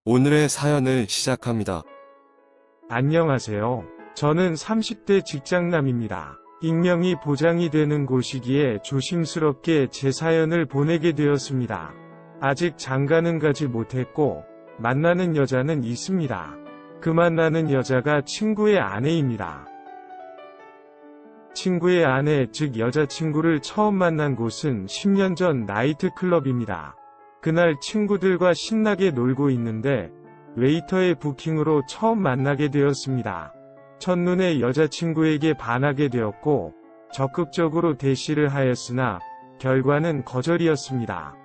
오늘의 사연을 시작합니다. 안녕하세요. 저는 30대 직장남입니다. 익명이 보장이 되는 곳이기에 조심스럽게 제 사연을 보내게 되었습니다. 아직 장가는 가지 못했고 만나는 여자는 있습니다. 그 만나는 여자가 친구의 아내입니다. 친구의 아내, 즉 여자친구를 처음 만난 곳은 10년 전 나이트클럽입니다. 그날 친구들과 신나게 놀고 있는데 웨이터의 부킹으로 처음 만나게 되었습니다. 첫눈에 여자친구에게 반하게 되었고 적극적으로 대시를 하였으나 결과는 거절이었습니다.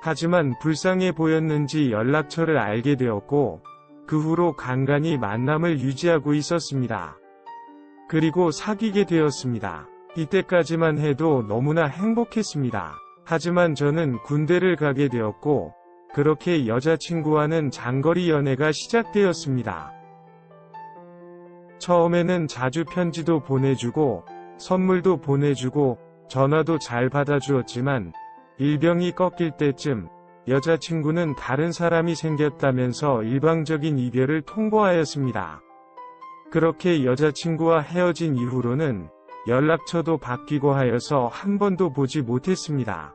하지만 불쌍해 보였는지 연락처를 알게 되었고 그 후로 간간히 만남을 유지하고 있었습니다. 그리고 사귀게 되었습니다. 이때까지만 해도 너무나 행복했습니다. 하지만 저는 군대를 가게 되었고 그렇게 여자친구와는 장거리 연애가 시작되었습니다. 처음에는 자주 편지도 보내주고 선물도 보내주고 전화도 잘 받아주었지만 일병이 꺾일 때쯤 여자친구는 다른 사람이 생겼다면서 일방적인 이별을 통보하였습니다. 그렇게 여자친구와 헤어진 이후로는 연락처도 바뀌고 하여서 한 번도 보지 못했습니다.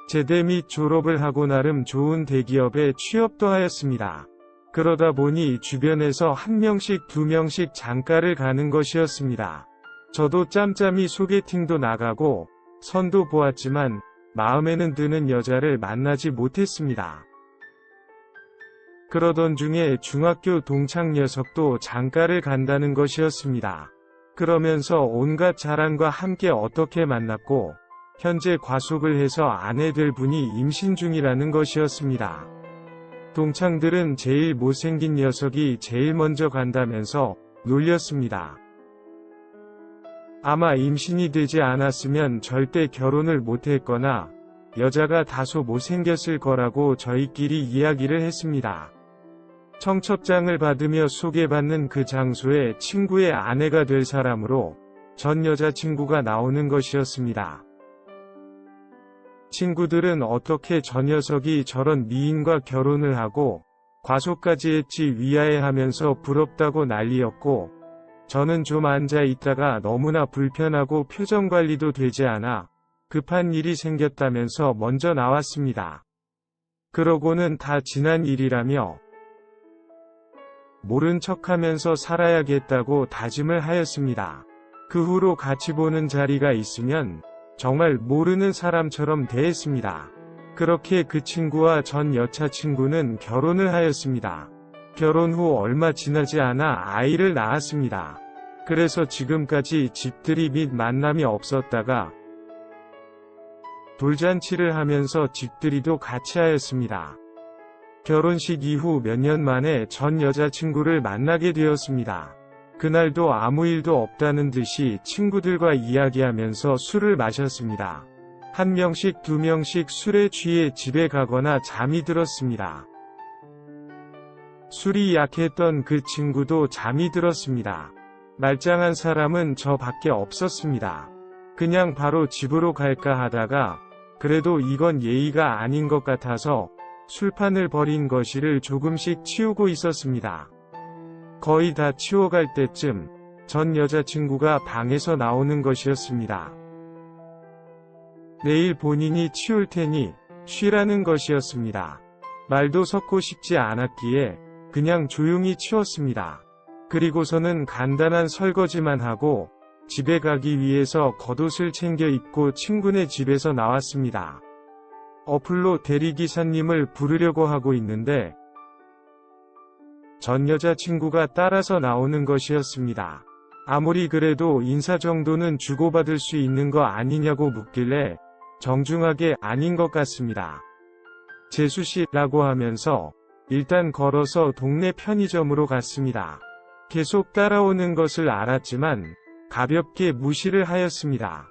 제대 및 졸업을 하고 나름 좋은 대기업에 취업도 하였습니다. 그러다 보니 주변에서 한 명씩 두 명씩 장가를 가는 것이었습니다. 저도 짬짬이 소개팅도 나가고 선도 보았지만 마음에는 드는 여자를 만나지 못했습니다. 그러던 중에 중학교 동창 녀석도 장가를 간다는 것이었습니다. 그러면서 온갖 자랑과 함께 어떻게 만났고 현재 과속을 해서 아내 될 분이 임신 중이라는 것이었습니다. 동창들은 제일 못생긴 녀석이 제일 먼저 간다면서 놀렸습니다. 아마 임신이 되지 않았으면 절대 결혼을 못했거나 여자가 다소 못생겼을 거라고 저희끼리 이야기를 했습니다. 청첩장을 받으며 소개받는 그 장소에 친구의 아내가 될 사람으로 전 여자친구가 나오는 것이었습니다. 친구들은 어떻게 저 녀석이 저런 미인과 결혼을 하고 과속까지 했지 위하해하면서 부럽다고 난리였고 저는 좀 앉아 있다가 너무나 불편하고 표정 관리도 되지 않아 급한 일이 생겼다면서 먼저 나왔습니다. 그러고는 다 지난 일이라며 모른 척하면서 살아야겠다고 다짐을 하였습니다. 그 후로 같이 보는 자리가 있으면 정말 모르는 사람처럼 대했습니다. 그렇게 그 친구와 전 여자친구는 결혼을 하였습니다. 결혼 후 얼마 지나지 않아 아이를 낳았습니다. 그래서 지금까지 집들이 및 만남이 없었다가 돌잔치를 하면서 집들이도 같이 하였습니다. 결혼식 이후 몇 년 만에 전 여자친구를 만나게 되었습니다. 그날도 아무 일도 없다는 듯이 친구들과 이야기하면서 술을 마셨습니다. 한 명씩 두 명씩 술에 취해 집에 가거나 잠이 들었습니다. 술이 약했던 그 친구도 잠이 들었습니다. 말짱한 사람은 저 밖에 없었습니다. 그냥 바로 집으로 갈까 하다가 그래도 이건 예의가 아닌 것 같아서 술판을 버린 거실을 조금씩 치우고 있었습니다. 거의 다 치워갈 때쯤 전 여자친구가 방에서 나오는 것이었습니다. 내일 본인이 치울 테니 쉬라는 것이었습니다. 말도 섞고 싶지 않았기에 그냥 조용히 치웠습니다. 그리고서는 간단한 설거지만 하고 집에 가기 위해서 겉옷을 챙겨 입고 친구네 집에서 나왔습니다. 어플로 대리기사님을 부르려고 하고 있는데 전 여자친구가 따라서 나오는 것이었습니다. 아무리 그래도 인사 정도는 주고받을 수 있는 거 아니냐고 묻길래 정중하게 아닌 것 같습니다. 재수씨라고 하면서 일단 걸어서 동네 편의점으로 갔습니다. 계속 따라오는 것을 알았지만 가볍게 무시를 하였습니다.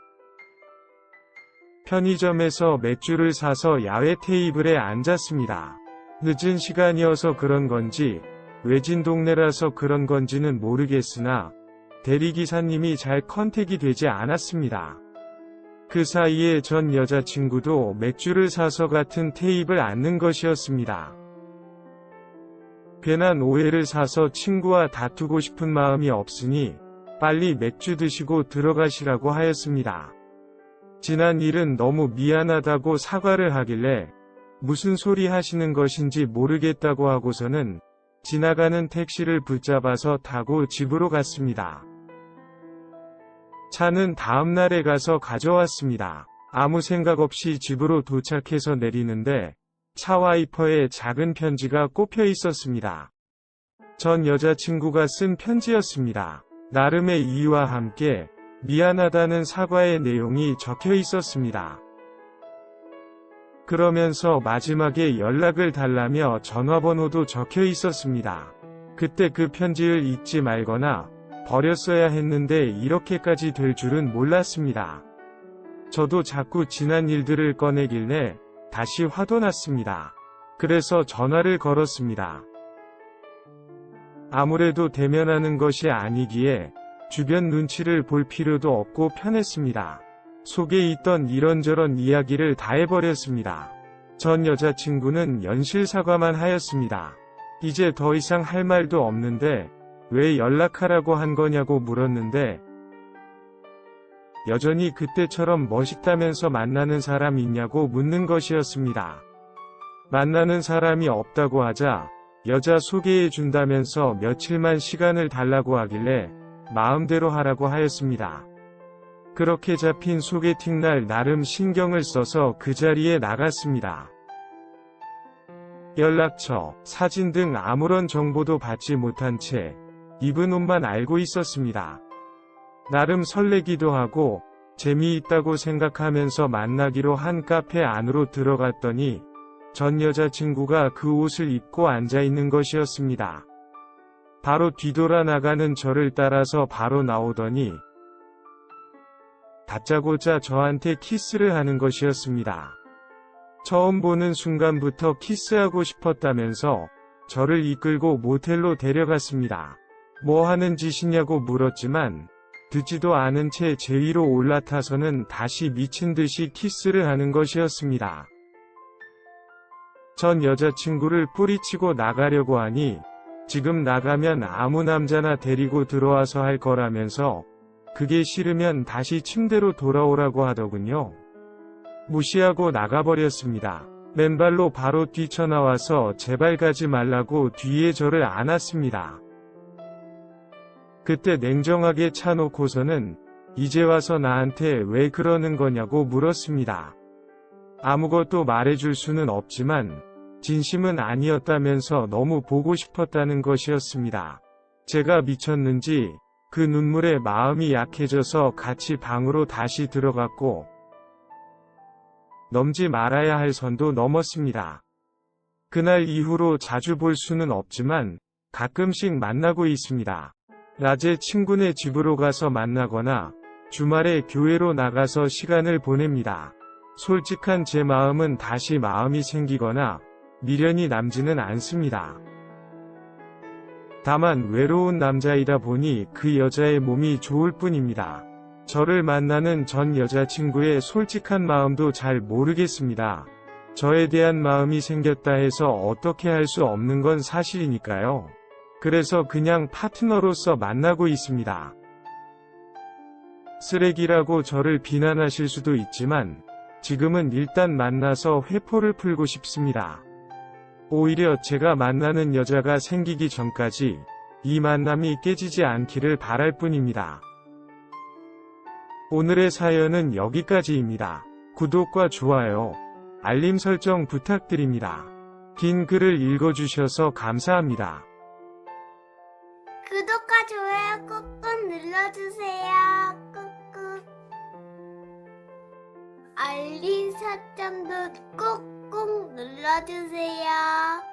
편의점에서 맥주를 사서 야외 테이블에 앉았습니다. 늦은 시간이어서 그런 건지 외진 동네라서 그런 건지는 모르겠으나 대리기사님이 잘 컨택이 되지 않았습니다. 그 사이에 전 여자친구도 맥주를 사서 같은 테이블 앉는 것이었습니다. 괜한 오해를 사서 친구와 다투고 싶은 마음이 없으니 빨리 맥주 드시고 들어가시라고 하였습니다. 지난 일은 너무 미안하다고 사과를 하길래 무슨 소리 하시는 것인지 모르겠다고 하고서는 지나가는 택시를 붙잡아서 타고 집으로 갔습니다. 차는 다음날에 가서 가져왔습니다. 아무 생각 없이 집으로 도착해서 내리는데 차 와이퍼에 작은 편지가 꼽혀 있었습니다. 전 여자친구가 쓴 편지였습니다. 나름의 이유와 함께 미안하다는 사과의 내용이 적혀 있었습니다. 그러면서 마지막에 연락을 달라며 전화번호도 적혀 있었습니다. 그때 그 편지를 읽지 말거나 버렸어야 했는데 이렇게까지 될 줄은 몰랐습니다. 저도 자꾸 지난 일들을 꺼내길래 다시 화도 났습니다. 그래서 전화를 걸었습니다. 아무래도 대면하는 것이 아니기에 주변 눈치를 볼 필요도 없고 편했습니다. 속에 있던 이런저런 이야기를 다 해버렸습니다. 전 여자친구는 연실 사과만 하였습니다. 이제 더 이상 할 말도 없는데 왜 연락하라고 한 거냐고 물었는데 여전히 그때처럼 멋있다면서 만나는 사람 있냐고 묻는 것이었습니다. 만나는 사람이 없다고 하자 여자 소개해 준다면서 며칠만 시간을 달라고 하길래 마음대로 하라고 하였습니다. 그렇게 잡힌 소개팅 날 나름 신경을 써서 그 자리에 나갔습니다. 연락처, 사진 등 아무런 정보도 받지 못한 채 입은 옷만 알고 있었습니다. 나름 설레기도 하고 재미있다고 생각하면서 만나기로 한 카페 안으로 들어갔더니 전 여자친구가 그 옷을 입고 앉아있는 것이었습니다. 바로 뒤돌아 나가는 저를 따라서 바로 나오더니 다짜고짜 저한테 키스를 하는 것이었습니다. 처음 보는 순간부터 키스하고 싶었다면서 저를 이끌고 모텔로 데려갔습니다. 뭐 하는 짓이냐고 물었지만 듣지도 않은 채 제 위로 올라타서는 다시 미친 듯이 키스를 하는 것이었습니다. 전 여자친구를 뿌리치고 나가려고 하니 지금 나가면 아무 남자나 데리고 들어와서 할 거라면서 그게 싫으면 다시 침대로 돌아오라고 하더군요. 무시하고 나가버렸습니다. 맨발로 바로 뛰쳐나와서 제발 가지 말라고 뒤에 저를 안았습니다. 그때 냉정하게 차놓고서는 이제 와서 나한테 왜 그러는 거냐고 물었습니다. 아무것도 말해줄 수는 없지만 진심은 아니었다면서 너무 보고 싶었다는 것이었습니다. 제가 미쳤는지 그 눈물에 마음이 약해져서 같이 방으로 다시 들어갔고 넘지 말아야 할 선도 넘었습니다. 그날 이후로 자주 볼 수는 없지만 가끔씩 만나고 있습니다. 낮에 친구네 집으로 가서 만나거나 주말에 교회로 나가서 시간을 보냅니다. 솔직한 제 마음은 다시 마음이 생기거나 미련이 남지는 않습니다. 다만 외로운 남자이다 보니 그 여자의 몸이 좋을 뿐입니다. 저를 만나는 전 여자친구의 솔직한 마음도 잘 모르겠습니다. 저에 대한 마음이 생겼다 해서 어떻게 할 수 없는 건 사실이니까요. 그래서 그냥 파트너로서 만나고 있습니다. 쓰레기라고 저를 비난하실 수도 있지만 지금은 일단 만나서 회포를 풀고 싶습니다. 오히려 제가 만나는 여자가 생기기 전까지 이 만남이 깨지지 않기를 바랄 뿐입니다. 오늘의 사연은 여기까지입니다. 구독과 좋아요, 알림 설정 부탁드립니다. 긴 글을 읽어주셔서 감사합니다. 구독과 좋아요 꾹꾹 눌러주세요. 꾹꾹. 알림 설정도 꾹꾹 눌러주세요.